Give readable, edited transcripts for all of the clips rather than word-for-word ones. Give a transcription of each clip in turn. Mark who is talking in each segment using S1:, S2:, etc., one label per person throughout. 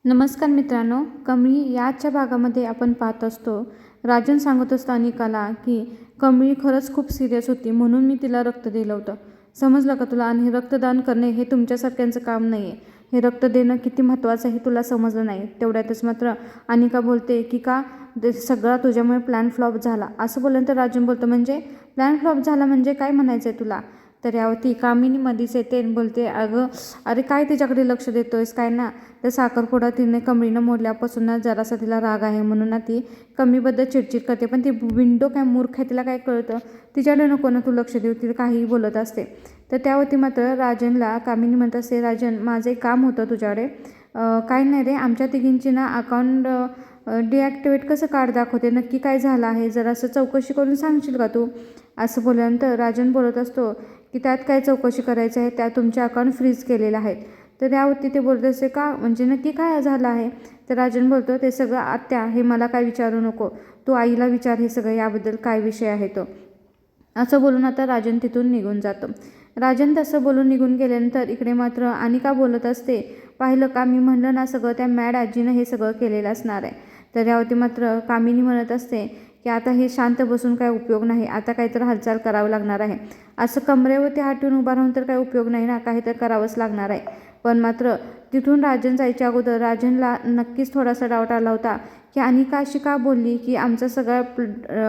S1: नमस्कार मित्रांनो, कमळी याच्या भागामध्ये आपण पाहत असतो. राजन सांगत असतो अनिकाला की कमळी खरंच खूप सिरियस होती, म्हणून मी तिला रक्त दिलं होतं. समजलं का तुला? आणि रक्तदान करणे हे तुमच्यासारख्यांचं काम नाही आहे. हे रक्त देणं किती महत्त्वाचं आहे हे तुला समजलं नाही. तेवढ्यातच मात्र अनिका बोलते की का सगळा तुझ्यामुळे प्लॅन फ्लॉप झाला असं बोलल्यानंतर राजन बोलतो, म्हणजे प्लॅन फ्लॉप झाला म्हणजे काय म्हणायचं आहे तुला? तर यावरती कामिनी मधीच येते आणि बोलते, अगं अरे काय तिच्याकडे लक्ष देतोयस काय ना? तर साखरपुडा तिने कमळीनं मोडल्यापासून ना जरासा तिला राग आहे, म्हणून ना ती कमळीबद्दल चिडचिड करते. पण ती विंडो काय मूर्ख आहे, तिला काय कळतं? तिच्याकडे नको ना तू लक्ष देऊ, ती काहीही बोलत असते. तर त्यावरती मात्र राजनला कामिनी म्हणत असते, राजन माझं एक काम होतं तुझ्याकडे. काय नाही रे, आमच्या तिघींची ना अकाउंट डिॲक्टिवेट कसं कार्ड दाखवते, नक्की काय झालं आहे जरासं चौकशी करून सांगशील का तू? असं बोलल्यानंतर राजन बोलत असतो की त्यात काय चौकशी करायचं आहे, त्या तुमचे अकाउंट फ्रीज केलेलं आहे. तर त्यावरती ते बोलत असते, का म्हणजे नक्की काय झालं आहे? तर राजन बोलतो, ते सगळं आत्या हे मला काय विचारू नको, तू आईला विचार हे सगळं, याबद्दल काय विषय आहे तो. असं बोलून आता राजन तिथून निघून जातो. राजन तसं बोलून निघून गेल्यानंतर इकडे मात्र अनिका बोलत असते, पाहिलं का मी म्हणलं ना सगळं त्या मॅड आजीनं हे सगळं केलेलं असणार आहे. तर यावरती मात्र कामिनी म्हणत असते की आता हे शांत बसून काय उपयोग नाही, आता काहीतरी हालचाल करावं लागणार आहे. असं कमरेवरती हात ठेवून उभा राहून तर काही उपयोग नाही ना, काहीतरी करावंच लागणार आहे. पण मात्र तिथून राजन जायच्या अगोदर राजनला नक्कीच थोडासा डाऊट आला होता की अनिका अशी का बोलली की आमचा सगळा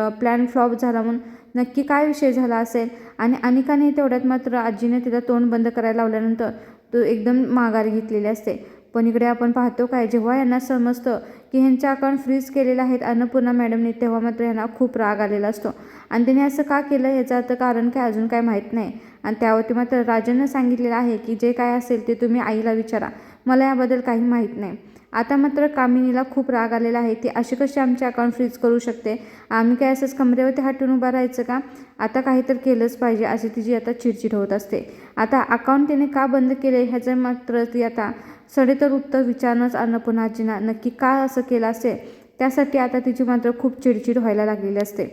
S1: प्लॅन फ्लॉप झाला म्हणून. नक्की काय विषय झाला असेल? आणि अनिकाने तेवढ्यात मात्र आजीने तिला तोंड बंद करायला लावल्यानंतर तो एकदम माघार घेतलेली असते. पण इकडे आपण पाहतो काय, जेव्हा यांना समजतं की ह्यांच्या अकाउंट फ्रीज केलेलं आहेत अन्नपूर्णा मॅडमने, तेव्हा मात्र यांना खूप राग आलेला असतो. आणि त्याने असं का केलं याचं अर्थ कारण काय अजून काय माहीत नाही. आणि त्यावरती मात्र राजननं सांगितलेलं आहे की जे काय असेल ते तुम्ही आईला विचारा, मला याबद्दल काही माहीत नाही. आता मात्र कामिनीला खूप राग आलेला आहे, ती अशी कशी आमचे अकाउंट फ्रीज करू शकते? आम्ही काय असंच कमरेवरती हाटून उभा राहायचं का? आता काही तर केलंच पाहिजे अशी तिची आता चिडचिड होत असते. आता अकाउंट तिने का बंद केले ह्याचं मात्र ती आता सडेतर उत्तर विचारणंच अन्नपूर्णा आजींना, नक्की का असं केलं असेल त्यासाठी आता तिची मात्र खूप चिडचिड व्हायला लागलेली असते.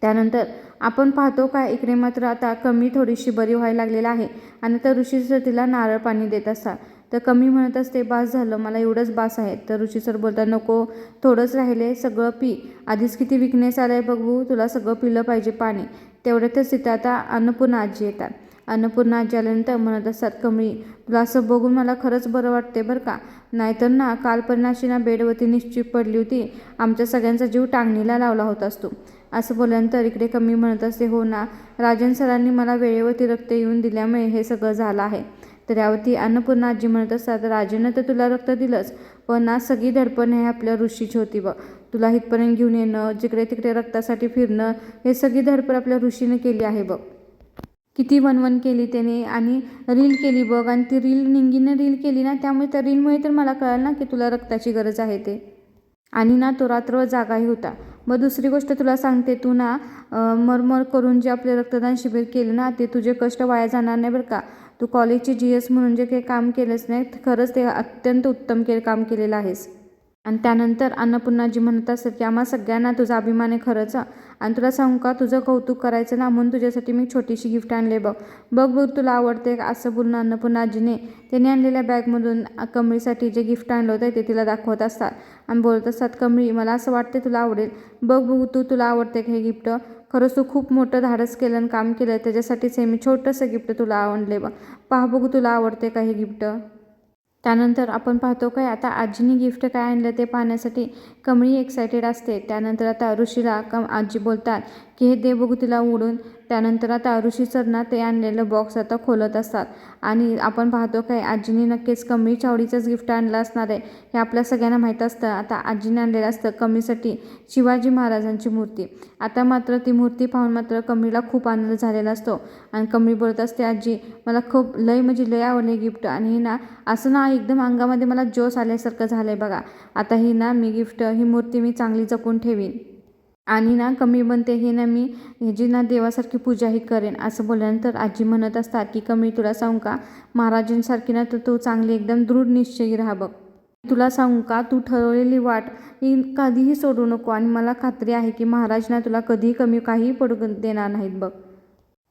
S1: त्यानंतर आपण पाहतो का इकडे मात्र आता कमी थोडीशी बरी व्हायला लागलेली आहे आणि तर ऋषी सर तिला नारळ पाणी देत असतात. तर कमी म्हणत असते, बास झालं, मला एवढंच बास आहे. तर ऋषी सर बोलतात, नको थोडंच राहिले, सगळं पी, आधीच किती विकनेस आलाय बघू, तुला सगळं पिलं पाहिजे पाणी. तेवढ्यातच तिथं आता अन्नपूर्णा आजी येतात. अन्नपूर्णा आजी आल्यानंतर म्हणत असतात, कमळी तुला असं बघून मला खरंच बरं वाटते बरं का, नाहीतर ना कालपर्यंत अशी ना बेडवरती निश्चित पडली होती, आमच्या सगळ्यांचा जीव टांगणीला लावला होतास तू. असं बोलल्यानंतर इकडे कमी म्हणत असते, हो ना, राजन सरांनी मला वेळेवरती रक्त येऊन दिल्यामुळे हे सगळं झालं आहे. तर यावरती अन्नपूर्णा आजी म्हणत असतात, राजननं तर तुला रक्त दिलंच, पण ना सगळी धडपण हे आपल्या ऋषीची होती बघ. तुला इथपर्यंत घेऊन येणं, जिकडे तिकडे रक्तासाठी फिरणं, हे सगळी धडपड आपल्या ऋषीनं केली आहे बघ. किती वनवन केली त्याने आणि रील केली बघ, आणि ती रील निंगीनं रील केली ना, त्यामुळे त्या रीलमुळे तर मला कळलं ना की तुला रक्ताची गरज आहे ते. आणि ना तो रात्रभर जागाही होता. मग दुसरी गोष्ट तुला सांगते, तू ना मरमर करून जे आपले रक्तदान शिबिर केलं ना, ते तुझे कष्ट वाया जाणार नाही बरं का. तू कॉलेजची GS म्हणून जे काही काम केलंस नाही, खरंच ते अत्यंत उत्तम काम केलेलं आहेस. आणि त्यानंतर अन्नपूर्णाजी म्हणत असतात की आम्हा सगळ्यांना तुझा अभिमान आहे खरंच. आणि तुला सांगू का, तुझं कौतुक करायचं ना म्हणून तुझ्यासाठी मी छोटीशी गिफ्ट आणले बघ, बघ बघ तुला आवडते का. असं बोलणं अन्नपूर्णाजीने त्याने आणलेल्या बॅगमधून कमळीसाठी जे गिफ्ट आणलं होतं ते तिला दाखवत असतात. आणि बोलत असतात, कमळी मला असं वाटते तुला आवडेल, बघ बघू तुला आवडते का हे गिफ्ट. खरंच तू खूप मोठं धाडस केलं आणि काम केलं, त्याच्यासाठीच हे मी छोटंसं गिफ्ट तुला आणले बघ, पहा बघू तुला आवडते का हे गिफ्ट. त्यानंतर आपण पाहतो काय, आता आजीने गिफ्ट काय आणलं ते पाहण्यासाठी कमळी एक्सायटेड असते. त्यानंतर आता ऋषीला आजी बोलतात की हे दे बघू तिला उडून. त्यानंतर आता ऋषी सर ना ते आणलेलं बॉक्स आता खोलत असतात. आणि आपण पाहतो काय, आजीने नक्कीच कमळीच्या आवडीचंच गिफ्ट आणलं असणार आहे हे आपल्या सगळ्यांना माहीत असतं. आता आजीने आणलेलं असतं कमळीसाठी शिवाजी महाराजांची मूर्ती. आता मात्र ती मूर्ती पाहून मात्र कमळीला खूप आनंद झालेला असतो. आणि कमळी बोलत असते, आजी मला खूप लय म्हणजे लय आवडले गिफ्ट, आणि ना असं ना एकदम अंगामध्ये मला जोश आल्यासारखं झालं आहे बघा. आता ही ना मी गिफ्ट, ही मूर्ती मी चांगली जपून ठेवीन, आणि ना कमी बनते हे ना मी ह्याची ना देवासारखी पूजाही करेन. असं बोलल्यानंतर आजी म्हणत असतात की कमी तुला सांगू का, महाराजांसारखी ना तर तू चांगली एकदम दृढ निश्चयी राहा बघ. तुला सांगू का, तू ठरवलेली वाट ही कधीही सोडू नको, आणि मला खात्री आहे की महाराज ना तुला कधीही कमी काहीही पडू देणार नाहीत बघ.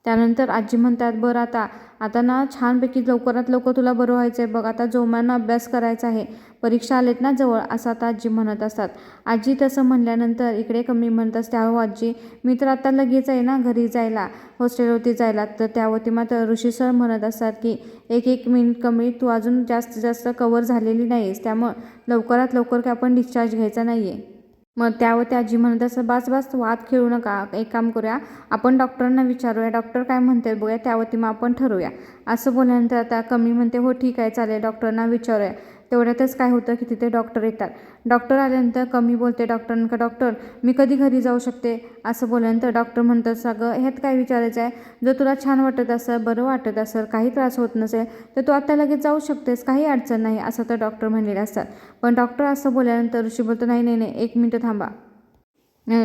S1: त्यानंतर आजी म्हणतात, बरं आता आता ना छानपैकी लवकरात लवकर तुला बरं व्हायचं आहे बघ, आता जोमानं अभ्यास करायचा आहे, परीक्षा आलेत ना जवळ, असं आता आजी म्हणत असतात. आजी तसं म्हणल्यानंतर इकडे कमळी म्हणत असते, अहो आजी मी तर आता लगेच आहे ना घरी जायला, हॉस्टेलवरती जायला. तर त्यावरती मात्र ऋषी सर म्हणत असतात की एक मिनिट कमळी, तू अजून जास्तीत जास्त कवर झालेली नाहीस, त्यामुळं लवकरात लवकर काय आपण डिस्चार्ज घ्यायचा नाही आहे. मग त्यावरती आजी म्हणत असं, बास बास वाद खेळू नका, एक काम करूया, आपण डॉक्टरांना विचारूया, डॉक्टर काय म्हणतात बघूया, त्यावरती मग आपण ठरवूया. असं बोलल्यानंतर आता कमी म्हणते, हो ठीक आहे चालेल, डॉक्टरांना विचारूया. तेवढ्यातच काय होतं की तिथे डॉक्टर येतात. डॉक्टर आल्यानंतर कमी बोलते डॉक्टरांना, डॉक्टर मी कधी घरी जाऊ शकते, असं बोलल्यानंतर डॉक्टर म्हणतात, सगळं ह्यात काय विचारायचं आहे, जर तुला छान वाटत असेल, बरं वाटत असेल, काही त्रास होत नसेल तर तू आता लगेच जाऊ शकतेस, काही अडचण नाही, असं तर डॉक्टर म्हणलेले असतात. पण डॉक्टर असं बोलल्यानंतर ऋषी बोलतो, नाही नाही नाही, 1 मिनिट थांबा.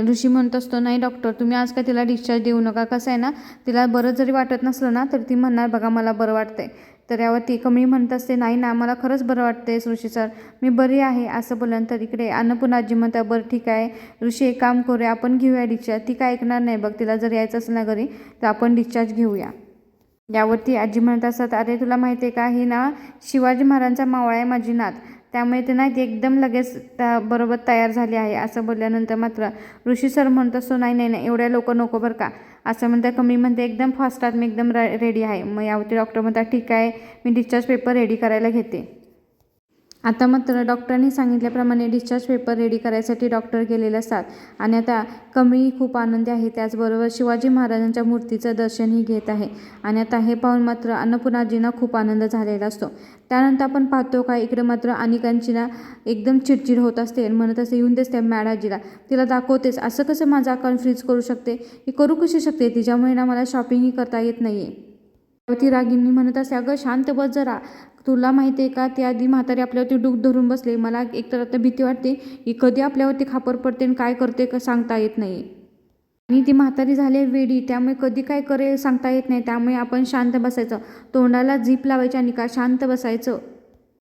S1: ऋषी म्हणत असतो, नाही डॉक्टर तुम्ही आज काय तिला डिस्चार्ज देऊ नका, कसं आहे ना, तिला बरं जरी वाटत नसलं ना तर ती म्हणणार बघा मला बरं वाटतंय. तर यावर ती कमी म्हणत असते, नाही ना मला खरंच बरं वाटतंय ऋषी सर, मी बरी आहे, असं बोलल्यानंतर इकडे अन्नपूर्णा आजी म्हणतात, बरं ठीक आहे ऋषी, एक काम करूया, आपण घेऊया डिस्चार्ज, ती काय ऐकणार नाही बघ, तिला जर यायचं असेल ना घरी तर आपण डिस्चार्ज घेऊया. यावरती आजी म्हणत असतात, अरे तुला माहिती आहे का, ही ना शिवाजी महाराजांचा मावळा आहे माझी नात, त्यामुळे ते नाही ती एकदम लगेच बरोबर तयार झाली आहे, असं बोलल्यानंतर मात्र ऋषी सर म्हणत असतो, नाही नाही नाही एवढ्या लवकर नको बरं का, असं म्हणतात. कमी म्हणते, एकदम फास्टात मी एकदम रेडी आहे. मग यावरती डॉक्टर म्हणतात, ठीक आहे मी डिस्चार्ज पेपर रेडी करायला घेते. आता मात्र डॉक्टरांनी सांगितल्याप्रमाणे डिस्चार्ज पेपर रेडी करायसाठी डॉक्टर गेलेले असतात. आणि आता कमळी खूप आनंदी आहे, त्याचबरोबर शिवाजी महाराजांच्या मूर्तीचं दर्शनही घेत आहे. आणि आता हे पाहून मात्र अन्नपूर्णाजींना खूप आनंद झालेला असतो. त्यानंतर आपण पाहतो का इकडे मात्र अनिकांची ना एकदम चिडचिड होत असते, म्हणत असते, येऊन देस त्या मॅडाजीला, तिला दाखवतेस असं कसं माझं अकाउंट फ्रीज करू शकते, ही करू कशी शकते, तिच्यामुळे ना मला शॉपिंगही करता येत नाही आहे. ती रागिनी म्हणत असते, अगं शांत बस जरा, तुला माहिती आहे का ती आधी म्हातारी आपल्यावरती डूक धरून बसले, मला एकतर आता भीती वाटते की कधी आपल्यावरती खापर पडते आणि काय करते का सांगता येत नाही. आणि ती म्हातारी झाली वेडी, त्यामुळे कधी काय करेल सांगता येत नाही, त्यामुळे आपण शांत बसायचं, तोंडाला जीप लावायची आणि का शांत बसायचं,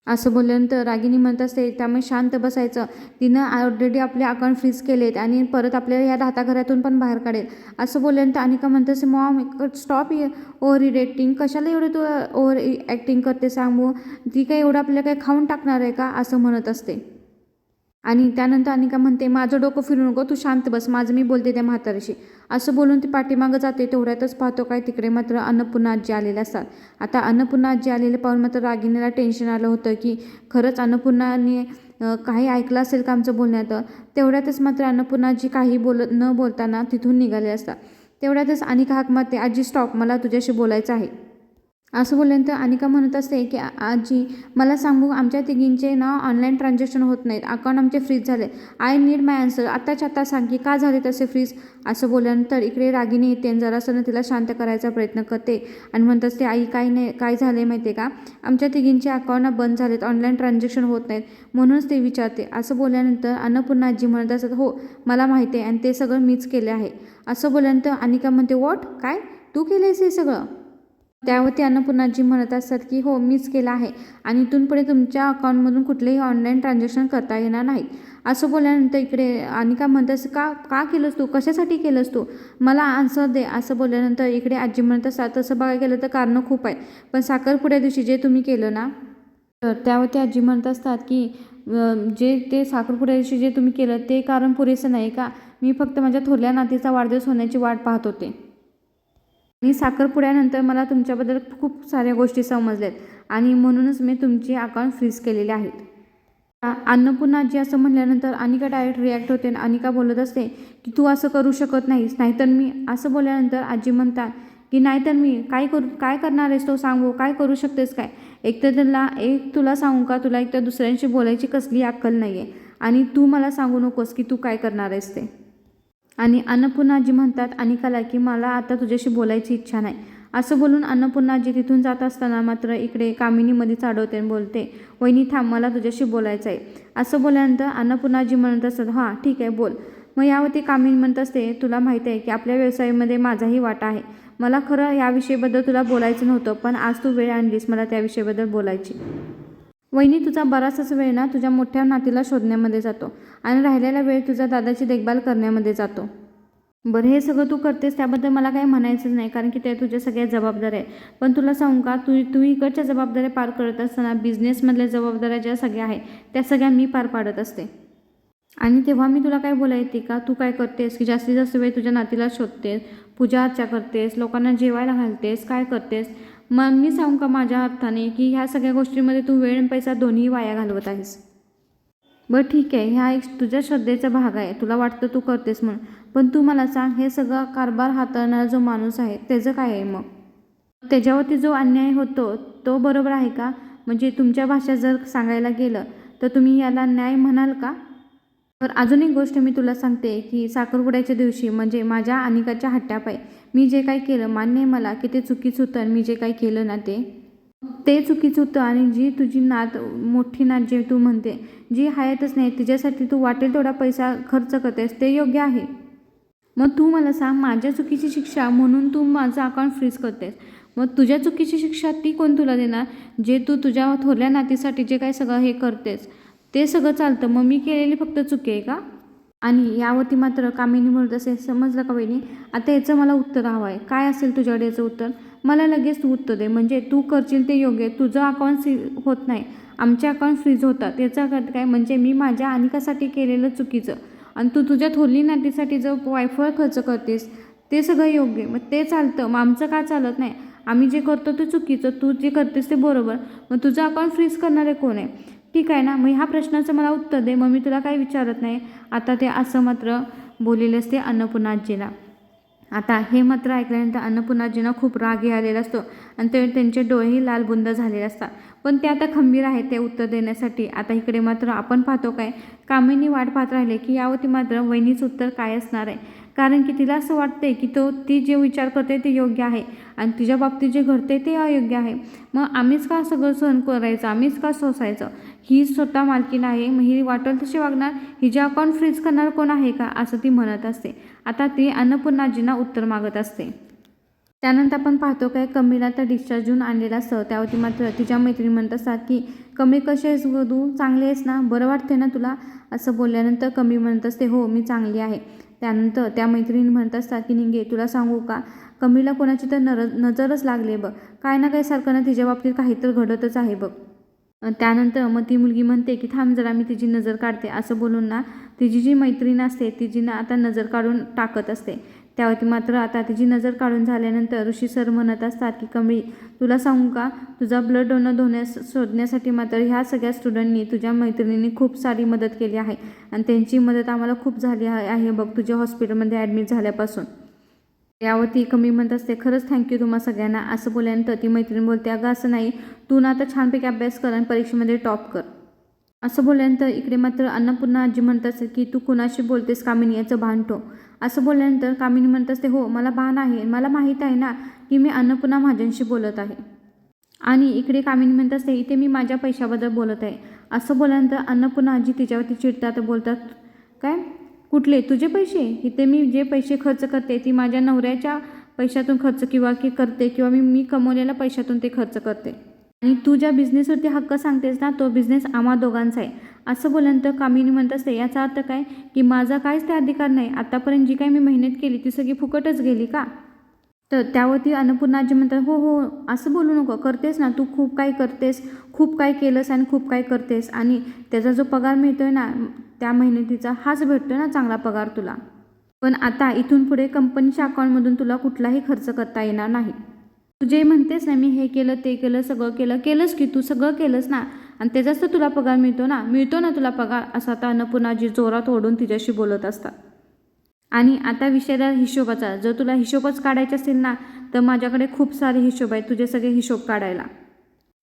S1: असं बोलल्यानंतर रागिनी म्हणत असते, त्यामुळे शांत बसायचं, तिनं ऑलरेडी आपले अकाउंट फ्रीज केलेत आणि परत आपल्याला या राहत्या पण बाहेर काढेल, असं बोलल्यानंतर अनिका म्हणत असते, मॉम स्टॉप ओव्हर रिएक्टिंग, कशाला एवढं तू ओव्हर ॲक्टिंग करते सांगू, ती काय एवढं आपल्याला काय खाऊन टाकणार आहे का, असं म्हणत असते. आणि त्यानंतर अनिका म्हणते, माझं डोकं फिरू नको, तू शांत बस, माझं मी बोलते त्या म्हातारीशी, असं बोलून ती पाठीमागं जाते. तेवढ्यातच पाहतो काय तिकडे मात्र अन्नपूर्णा आजी आलेल्या असतात. आता अन्नपूर्णा आजी आलेले पाहून मात्र रागिनीला टेन्शन आलं होतं की खरंच अन्नपूर्णाने काही ऐकलं असेल का आमचं बोलण्यात. तेवढ्यातच मात्र अन्नपूर्णा आजी काही न बोलताना तिथून निघाले असतात. तेवढ्यातच अनिका हाक मारते, आजी स्टॉप, मला तुझ्याशी बोलायचं आहे, असं बोलल्यानंतर अनिका म्हणत असते की आजी मला सांगू, आमच्या तिघींचे ना ऑनलाईन ट्रान्झॅक्शन होत नाहीत, अकाउंट आमचे फ्रीज झाले, आय नीड माय आन्सर, आत्ताच्या आत्ता सांग की का झाले तसे फ्रीज, असं बोलल्यानंतर इकडे रागिनी येते आणि जरासं तिला शांत करायचा प्रयत्न करते आणि म्हणत असते, आई काही नाही, काय झालं आहे माहिती आहे का, आमच्या तिघींचे अकाउंट बंद झालेत, ऑनलाईन ट्रान्झॅक्शन होत नाहीत, म्हणूनच ते विचारते. असं बोलल्यानंतर अन्नपूर्णा आजी म्हणत असतात, हो मला माहिती आहे आणि ते सगळं मीच केले आहे. असं बोलल्यानंतर अनिका म्हणते, वॉट, काय तू केलं आहेस हे सगळं. त्यावरती अन्नपूर्णाजी म्हणत असतात की हो मीच केलं आहे आणि इथून पुढे तुमच्या अकाउंटमधून कुठलेही ऑनलाईन ट्रान्झॅक्शन करता येणार नाही. असं बोलल्यानंतर इकडे अनिका म्हणत का का केलंस तू, कशासाठी केलंस तू, मला आन्सर दे, असं बोलल्यानंतर इकडे आजी म्हणत असतात, तसं बघायला गेलं तर कारणं खूप आहेत, पण साखरपुड्या दिवशी जे तुम्ही केलं ना, तर त्यावरती आजी म्हणत असतात की जे ते साखरपुड्या दिवशी जे तुम्ही केलं ते कारण पुरेसं नाही का, मी फक्त माझ्या थोरल्या नातीचा वाढदिवस होण्याची वाट पाहत होते आणि साखरपुड्यानंतर मला तुमच्याबद्दल खूप साऱ्या गोष्टी समजल्यात आणि म्हणूनच मी तुमचे अकाउंट फ्रीज केलेले आहेत. अन्नपूर्णा आजी असं म्हणल्यानंतर अनिका डायरेक्ट रिॲक्ट होते आणि अनिका बोलत असते की तू असं करू शकत नाहीस, नाहीतर मी, असं बोलल्यानंतर आजी म्हणतात की नाहीतर मी काय करणार आहेस तो सांगू, काय करू शकतेस काय, तुला सांगू का, तुला एकतर दुसऱ्यांशी बोलायची कसली अक्कल नाही आहे आणि तू मला सांगू नकोस की तू काय करणार आहेस ते. आणि अन्नपूर्णाजी म्हणतात अनिकाला की मला आता तुझ्याशी बोलायची इच्छा नाही. असं बोलून अन्नपूर्णाजी तिथून जात असताना मात्र इकडे कामिनीमध्ये अडवते आणि बोलते, वहिनी थांब, मला तुझ्याशी बोलायचं आहे. असं बोलल्यानंतर अन्नपूर्णाजी म्हणत असतात, हां ठीक आहे बोल. मग यावरती कामिनी म्हणत असते, तुला माहिती आहे की आपल्या व्यवसायामध्ये माझाही वाटा आहे, मला खरं या विषयाबद्दल तुला बोलायचं नव्हतं, पण आज तू वेळ आणलीस मला त्या विषयाबद्दल बोलायची. वहिनी तुझा बराचसाच वेळ ना तुझ्या मोठ्या नातीला शोधण्यामध्ये जातो आणि राहिलेला वेळ तुझ्या दादाची देखभाल करण्यामध्ये जातो. बरं, हे सगळं तू करतेस त्याबद्दल मला काही म्हणायचंच नाही, कारण की त्या तुझ्या सगळ्या जबाबदाऱ्या आहे. पण तुला सांगू का, तू इकडच्या जबाबदाऱ्या पार करत असताना बिझनेसमधल्या जबाबदाऱ्या ज्या सगळ्या आहेत त्या सगळ्या मी पार पाडत असते. आणि तेव्हा मी तुला काय बोलायचे का, तू काय करतेस की जास्तीत जास्त वेळ तुझ्या नातीला शोधतेस, पूजा अर्चा करतेस, लोकांना जेवायला घालतेस, काय करतेस. मग मी सांगू का माझ्या अर्थाने की ह्या सगळ्या गोष्टींमध्ये तू वेळ आणि पैसा दोन्ही वाया घालवत आहेस. बरं ठीक आहे, हा एक तुझ्या श्रद्धेचा भाग आहे, तुला वाटतं तू करतेस म्हणून. पण तू मला सांग, हे सगळं कारभार हाताळणारा जो माणूस आहे त्याचं काय आहे मग? त्याच्यावरती जो अन्याय होतो तो बरोबर आहे का? म्हणजे तुमच्या भाषेत जर सांगायला गेलं तर तुम्ही याला न्याय म्हणाल का? तर अजून एक गोष्ट मी तुला सांगते की साखरपुड्याच्या दिवशी म्हणजे माझ्या अनिकाच्या हट्टापायी मी जे काही केलं, मान्य आहे मला की ते चुकीचं होतं आणि मी जे काही केलं ना ते चुकीचं होतं. आणि जी तुझी नात, मोठी नात जे तू म्हणते, जी हयातच नाही तिच्यासाठी तू वाटेल तेवढा पैसा खर्च करतेस ते योग्य आहे. मग तू मला सांग, माझ्या चुकीची शिक्षा म्हणून तू माझं अकाउंट फ्रीज करतेस. मग तुझ्या चुकीची शिक्षा ती कोण तुला देणार, जे तू तुझ्या थोरल्या नातीसाठी जे काही सगळं हे करतेस ते सगळं चालतं, मग मी केलेली फक्त चुकी आहे का? आणि यावरती मात्र कामिनी म्हणत असे, समजलं का वहिनी, आता याचं मला उत्तर हवं आहे. काय असेल तुझ्याकडे याचं उत्तर? मला लगेच तू उत्तर दे, म्हणजे तू करशील ते योग्य. तुझं अकाउंट होत नाही, आमचे अकाउंट फ्रीज होतात, याचा अर्थ काय? म्हणजे मी माझ्या अनिकासाठी केलेलं चुकीचं आणि तू तुझ्या थोरली नातीसाठी जो वायफळ खर्च करतेस ते सगळं योग्य. मग ते चालतं, मग आमचं का चालत नाही? आम्ही जे करतो ते चुकीचं, तू जे करतेस ते बरोबर, मग तुझं अकाउंट फ्रीज करणारे कोण आहे? ठीक आहे ना, मग ह्या प्रश्नाचं मला उत्तर दे, मग मी तुला काही विचारत नाही. आता ते असं मात्र बोललेले असते अन्नपूर्णाजीला. आता हे मात्र ऐकल्यानंतर अन्नपूर्णाजींना खूप राग आलेला असतो आणि त्यांचे डोळेही लालबुंद झालेले असतात. पण ते आता खंबीर आहे ते उत्तर देण्यासाठी. आता इकडे मात्र आपण पाहतो काय, कामिनी वाट पाहत राहिले की यावरती मात्र वहिनीचं उत्तर काय असणार आहे. कारण की तिला असं वाटते की ती जे विचार करते ते योग्य आहे आणि तिच्या बाबतीत जे घडते ते अयोग्य आहे. मग आम्हीच का सगळं सहन करायचं, आम्हीच का सोसायचं? ही स्वतः मालकीण आहे, मग ही वाटेल तशी वागणार, हिचे अकाउंट फ्रीज करणार कोण आहे का, असं ती म्हणत असते. आता ती अन्नपूर्णाजींना उत्तर मागत असते. त्यानंतर आपण पाहतो काय, कमळीला तर डिस्चार्ज देऊन आणलेला असतं. त्यावरती मात्र तिच्या मैत्रिणी म्हणत असतात की कमळी कशी आहेस गं तू, चांगली आहेस ना, बरं वाटते ना तुला? असं बोलल्यानंतर कमळी म्हणत असते, हो मी चांगली आहे. त्यानंतर त्या मैत्रिणी म्हणत असतात की निंगे तुला सांगू का, कमळीला कोणाची तर नजरच लागली बघ, काय ना काय सारखं ना तिच्या बाबतीत काहीतरी घडतच आहे बघ. त्यानंतर मग ती मुलगी म्हणते की थांब जरा मी तिची नजर काढते, असं बोलून ना तिची जी मैत्रीण असते तिची ना आता नजर काढून टाकत असते. त्यावरती मात्र आता तिची नजर काढून झाल्यानंतर ऋषी सर म्हणत असतात की कमळी तुला सांगू का, तुझा ब्लड डोनर शोधण्यासाठी मात्र ह्या सगळ्या स्टुडंटनी, तुझ्या मैत्रिणींनी खूप सारी मदत केली आहे आणि त्यांची मदत आम्हाला खूप झाली आहे बघ तुझ्या हॉस्पिटलमध्ये ॲडमिट झाल्यापासून. यावरती कमी म्हणत असते, खरंच थँक्यू तुम्हा सगळ्यांना. असं बोलल्यानंतर ती मैत्रीण बोलते, अगं असं नाही, तू ना आता छानपैकी अभ्यास कर आणि परीक्षेमध्ये टॉप कर. असं बोलल्यानंतर इकडे मात्र अन्नपूर्णा आजी म्हणत असते की तू कुणाशी बोलतेस कामिनी, याचं भान ठेव. असं बोलल्यानंतर कामिनी म्हणत असते, हो मला भान आहे, मला माहीत आहे ना की मी अन्नपूर्णा महाजनशी बोलत आहे. आणि इकडे कामिनी म्हणत असते, इथे मी माझ्या पैशाबद्दल बोलत आहे. असं बोलल्यानंतर अन्नपूर्णा आजी तिच्यावरती चिडतात, बोलतात काय, कुठले तुझे पैसे? इथे मी जे पैसे खर्च करते ती माझ्या नवऱ्याच्या पैशातून खर्च करते किंवा मी कमवलेल्या पैशातून ते खर्च करते. आणि तू ज्या बिझनेसवरती हक्क सांगतेस ना तो बिझनेस आम्हा दोघांचा आहे. असं बोलल्यानंतर कामिनी म्हणत असते, याचा अर्थ काय की माझा काहीच ते अधिकार नाही, आतापर्यंत जी काही मी मेहनत केली ती सगळी फुकटच गेली का? तर त्यावरती अन्नपूर्णाजी म्हणतात, हो हो असं बोलू नको, करतेस ना तू, खूप काही करतेस, खूप काही केलंस आणि खूप काही करतेस आणि त्याचा जो पगार मिळतोय ना त्या मेहनतीचा हाच भेटतोय ना चांगला पगार तुला. पण आता इथून पुढे कंपनीच्या अकाउंटमधून तुला कुठलाही खर्च करता येणार नाही. तू जे म्हणतेस ना मी हे केलं ते केलं सगळं केलंस की तू सगळं केलंस ना, आणि त्याचाच तर तुला पगार मिळतो ना तुला पगार, असं आता अन्नपूर्णाजी जोरात ओढून तिच्याशी बोलत असतात. आणि आता विषय हिशोबाचा, जर तुला हिशोबच काढायचे असेल ना तर माझ्याकडे खूप सारे हिशोब आहेत तुझे सगळे हिशोब काढायला.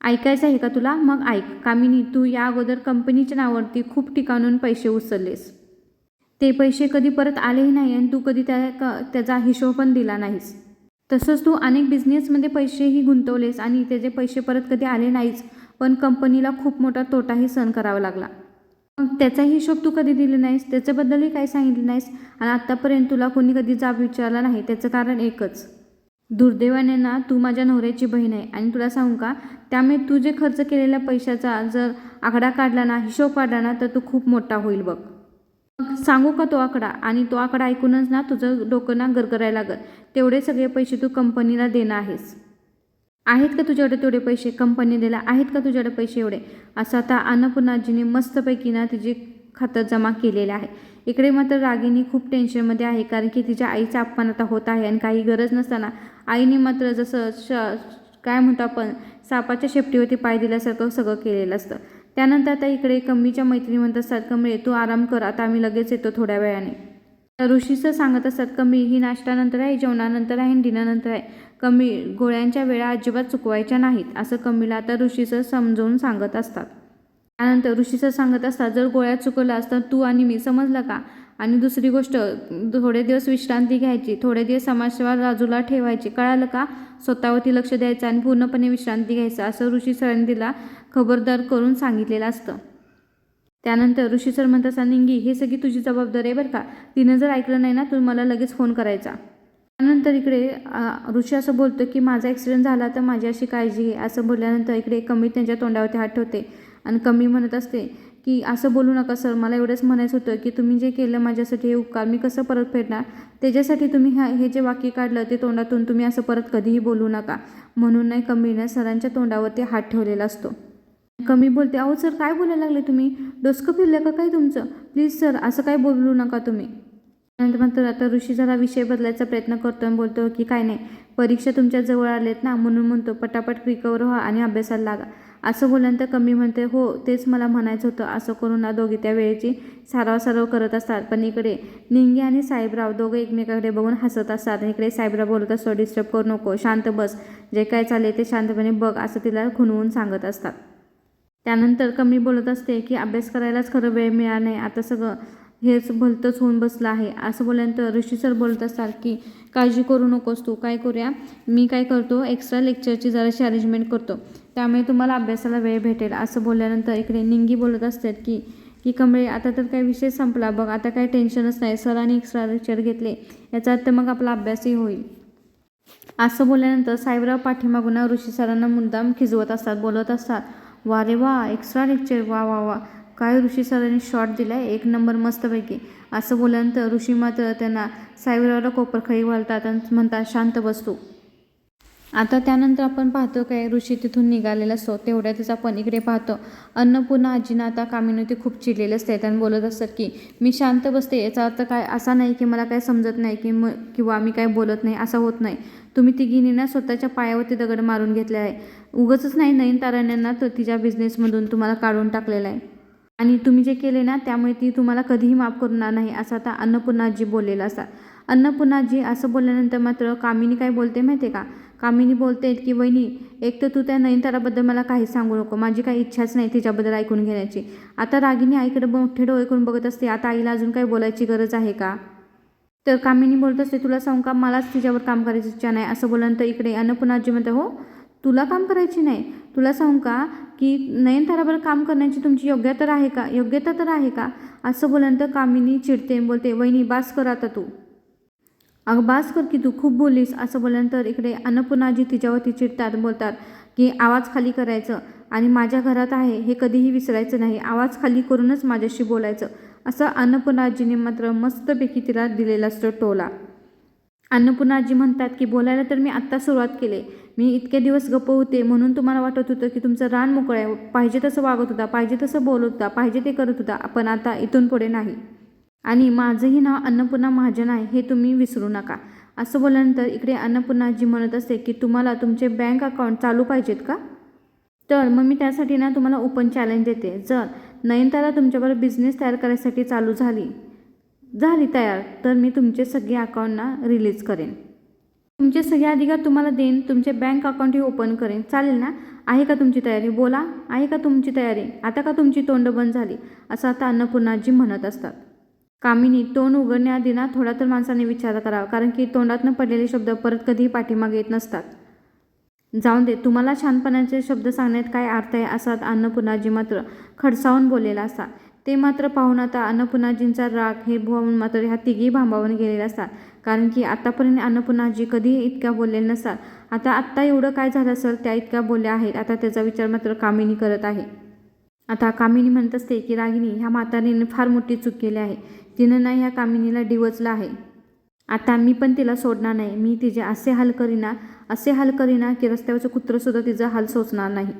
S1: ऐकायचं आहे का तुला? मग ऐक. कामिनी, तू या अगोदर कंपनीच्या नावावरती खूप ठिकाणून पैसे उचललेस, ते पैसे कधी परत आलेही नाही आणि तू कधी त्याचा हिशोब पण दिला नाहीस. तसंच तू अनेक बिझनेसमध्ये पैसेही गुंतवलेस आणि त्याचे पैसे परत कधी आले नाहीच, पण कंपनीला खूप मोठा तोटाही सहन करावा लागला. मग त्याचा हिशोब तू कधी दिला नाहीस, त्याच्याबद्दलही काही सांगितलं नाहीस आणि आत्तापर्यंत तुला कोणी कधी जाब विचारला नाही. त्याचं कारण एकच, दुर्दैवाने ना तू माझ्या नवऱ्याची बहीण आहे आणि तुला सांगू का, त्यामुळे तू जे खर्च केलेल्या पैशाचा जर आकडा काढला ना, हिशोब काढला ना तर तो खूप मोठा होईल बघ. मग सांगू का तो आकडा, आणि तो आकडा ऐकूनच ना तुझं डोकं ना गरगरायला लागल. तेवढे सगळे पैसे तू कंपनीला देणार आहेस. आहेत का तुझ्याकडे तेवढे पैसे? कंपनी दिला आहेत का तुझ्याकडे पैसे एवढे? असं आता अन्नपूर्णाजीने मस्तपैकी ना तिचे खातं जमा केलेलं आहे. इकडे मात्र रागिनी खूप टेन्शनमध्ये आहे, कारण की तिच्या आईचा अपमान आता होत आहे आणि काही गरज नसताना आईने मात्र जसं काय म्हणतो आपण सापाच्या शेपटीवरती पाय दिल्यासारखं सगळं केलेलं असतं. त्यानंतर आता इकडे कमळीच्या मैत्रिणी म्हणत असतात, कमळे तू आराम कर, आता आम्ही लगेच येतो थोड्या वेळाने. ऋषीचं सांगत असतात, कमळी ही नाश्त्यानंतर आहे, जेवणानंतर आहे आणि डिनरनंतर आहे. कमळी गोळ्यांच्या वेळा अजिबात चुकवायच्या नाहीत, असं कमळीला आता ऋषीचं समजावून सांगत असतात. त्यानंतर ऋषीचं सांगत असतात, जर गोळ्या चुकवल्यास तर तू आणि मी, समजलं का? आणि दुसरी गोष्ट, थोडे दिवस विश्रांती घ्यायची, थोडे दिवस समाजसेवा बाजूला ठेवायची, कळालं का? स्वतःवरती लक्ष द्यायचं आणि पूर्णपणे विश्रांती घ्यायचं, असं ऋषी सरांनी तिला खबरदार करून सांगितलेलं असतं. त्यानंतर ऋषी सर म्हणत असतात, निंगी हे सगळी तुझी जबाबदारी आहे बरं का, तिनं जर ऐकलं नाही ना तू मला लगेच फोन करायचा. त्यानंतर इकडे ऋषी असं बोलतो की माझा ॲक्सिडेंट झाला तर माझी अशी काळजी घे, असं बोलल्यानंतर इकडे कमी त्यांच्या तोंडावरती हात ठेवते आणि कमी म्हणत असते की असं बोलू नका सर, मला एवढंच म्हणायचं होतं की तुम्ही जे केलं माझ्यासाठी हे उपकार मी कसं परत फेडणार, त्याच्यासाठी तुम्ही हे जे वाक्य काढलं ते तोंडातून तुम्ही असं परत कधीही बोलू नका, म्हणून नाही कमीनं सरांच्या तोंडावरती हात ठेवलेला असतो. कमी बोलते, अहो सर काय बोलायला लागले तुम्ही, डोसकं फिरलं का काय तुमचं, प्लीज सर असं काय बोलू नका तुम्ही. नंतर म्हणतो आता ऋषी जरा विषय बदलायचा प्रयत्न करतो आणि बोलतो की काय नाही, परीक्षा तुमच्या जवळ आलेत ना, म्हणून म्हणतो पटापट रिकवर व्हा आणि अभ्यासाला लागा. असं बोलल्यानंतर कमी म्हणते, हो तेच मला म्हणायचं होतं. असं करून ना दोघे त्या वेळेची सारव करत असतात. पण इकडे निंगे आणि साहेबराव दोघं एकमेकाकडे बघून हसत असतात. इकडे साहेबराव बोलत असतो, डिस्टर्ब करू नको, शांत बस, जे काय चालले ते शांतपणे बघ, असं तिला खुणवून सांगत असतात. त्यानंतर कमी बोलत असते की अभ्यास करायलाच खरं वेळ मिळाला नाही, आता सगळं हेच भलतंच होऊन बसलं आहे. असं बोलल्यानंतर ऋषी सर बोलत असतात की काळजी करू नकोस तू, काय करूया, मी काय करतो एक्स्ट्रा लेक्चरची जराशी अरेंजमेंट करतो, त्यामुळे तुम्हाला अभ्यासाला वेळ भेटेल. असं बोलल्यानंतर इकडे निंगी बोलत असतात की की कमळे आता तर काय विषय संपला बघ, आता काय टेन्शनच नाही, सरांनी एक्स्ट्रा लेक्चर घेतले याचा अर्थ मग आपला अभ्यासही होईल. असं बोलल्यानंतर साहेबराव पाठीमागून ऋषी सरांना मुद्दाम खिजवत असतात, बोलत असतात, वा रे वा एक्स्ट्रा लेक्चर, वा वा वा, काय ऋषी सरांनी शॉर्ट दिला आहे, एक नंबर मस्तपैकी. असं बोलल्यानंतर ऋषी मात्र त्यांना साहेबरावला कोपरखळी घालतात आणि म्हणतात शांत बसतो. आता त्यानंतर आपण पाहतो काय ऋषी तिथून निघालेला असतो. तेवढ्यातच आपण इकडे पाहतो अन्नपूर्णा आजीनं आता कामिनीवरती खूप चिडलेलं असते आणि बोलत असतात की मी शांत बसते, याचा अर्थ काय असा नाही की मला काय समजत नाही किंवा मी काय बोलत नाही, असं होत नाही. तुम्ही तिघींनी ना स्वतःच्या पायावरती दगड मारून घेतले आहे, उगाचच नाही नयनताराण्यांना तर तिच्या बिझनेसमधून तुम्हाला काढून टाकलेलं आहे आणि तुम्ही जे केले ना त्यामुळे ती तुम्हाला कधीही माफ करणार नाही, असं आता अन्नपूर्णाजी बोललेलं असतात. अन्नपूर्णाजी असं बोलल्यानंतर मात्र कामिनी काय बोलते माहिती आहे का, कामिनी बोलते की वहिनी एक तर तू त्या नयनताराबद्दल मला काहीच सांगू नको, माझी काही इच्छाच नाही तिच्याबद्दल ऐकून घेण्याची. आता रागिनी आईकडे मोठे डोळे करून बघत असते, आता आईला अजून काही बोलायची गरज आहे का? तर कामिनी बोलत असते, तुला सांगू का मलाच तिच्यावर काम करायची इच्छा नाही. असं बोलल्यानंतर इकडे अन्नपूर्णाजी म्हणते, हो तुला काम करायची नाही, तुला सांगू का की नयनताराबरोबर काम करण्याची तुमची योग्यता तर आहे का? असं बोलल्यानंतर कामिनी चिडते बोलते, वहिनी बास कर आता तू, अगं बास कर की तू खूप बोललीस. असं बोलल्यानंतर इकडे अन्नपूर्णाजी तिच्यावरती चिडतात, बोलतात की आवाज खाली करायचं आणि माझ्या घरात आहे हे कधीही विसरायचं नाही, आवाज खाली करूनच माझ्याशी बोलायचं. असं अन्नपूर्णाजीने मात्र मस्तपैकी तिला दिलेला असतो टोला. अन्नपूर्णाजी म्हणतात की बोलायला तर मी आत्ता सुरुवात केली, मी इतके दिवस गप्प होते म्हणून तुम्हाला वाटत होतं की तुमचं रान मोकळं आहे, पाहिजे तसं वागत होता, पाहिजे तसं बोलत होता, पाहिजे ते करत होता, पण आता इथून पुढे नाही. आणि माझंही नाव अन्नपूर्णा महाजन आहे हे तुम्ही विसरू नका. असं बोलल्यानंतर इकडे अन्नपूर्णाजी म्हणत असते की तुम्हाला तुमचे बँक अकाउंट चालू पाहिजेत का, तर मग मी त्यासाठी ना तुम्हाला ओपन चॅलेंज देते. जर नयनतारा तुमच्याबरोबर बिझनेस तयार करायसाठी चालू झाली तयार, तर मी तुमचे सगळे अकाउंटना रिलीज करेन, तुमचे सगळे अधिकार तुम्हाला देईन, तुमचे बँक अकाउंटही ओपन करेन, चालेल ना? आहे का तुमची तयारी? बोला, आहे का तुमची तयारी? आता का तुमची तोंड बंद झाली? असं आता अन्नपूर्णाजी म्हणत असतात. कामिनी तोंड उघडण्याआधी ना थोडा तर माणसाने विचार करावा, कारण की तोंडातनं पडलेले शब्द परत कधीही पाठीमागे येत नसतात. जाऊन दे, तुम्हाला छानपणाचे शब्द सांगण्यात काय अर्थ आहे, असा अन्नपूर्णाजी मात्र खडसावून बोललेला असतात. ते मात्र पाहून आता अन्नपूर्णाजींचा राग हे पाहून मात्र ह्या तिघी भांबावून गेलेल्या असतात, कारण की आतापर्यंत अन्नपूर्णाजी कधीही इतक्या बोललेल्या नसतात. आत्ता एवढं काय झालं असेल त्या इतक्या बोलल्या आहेत, आता त्याचा विचार मात्र कामिनी करत आहे. आता कामिनी म्हणत असते की रागिनी ह्या म्हातारीने फार मोठी चूक केली आहे, तिनं ना ह्या कामिनीला डिवचलं आहे. आता मी पण तिला सोडणार नाही. मी तिचे असे हाल करीना की रस्त्यावरचं कुत्रंसुद्धा तिचा हाल सोसणार नाही.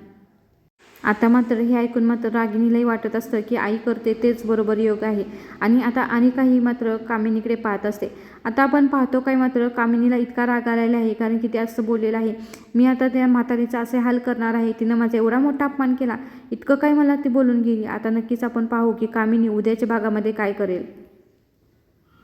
S1: आता मात्र हे ऐकून मात्र रागिणीलाही वाटत असतं की आई करते तेच बरोबर योग आहे. आणि आता आणि काही मात्र कामिनीकडे पाहत असते. आता आपण पाहतो काय मात्र कामिनीला इतका राग आलेला आहे, कारण की ते असं बोललेलं आहे, मी आता त्या म्हातारीचा असे हाल करणार आहे, तिनं माझा एवढा मोठा अपमान केला, इतकं काय मला ती बोलून गेली. आता नक्कीच आपण पाहू की कामिनी उद्याच्या भागामध्ये काय करेल.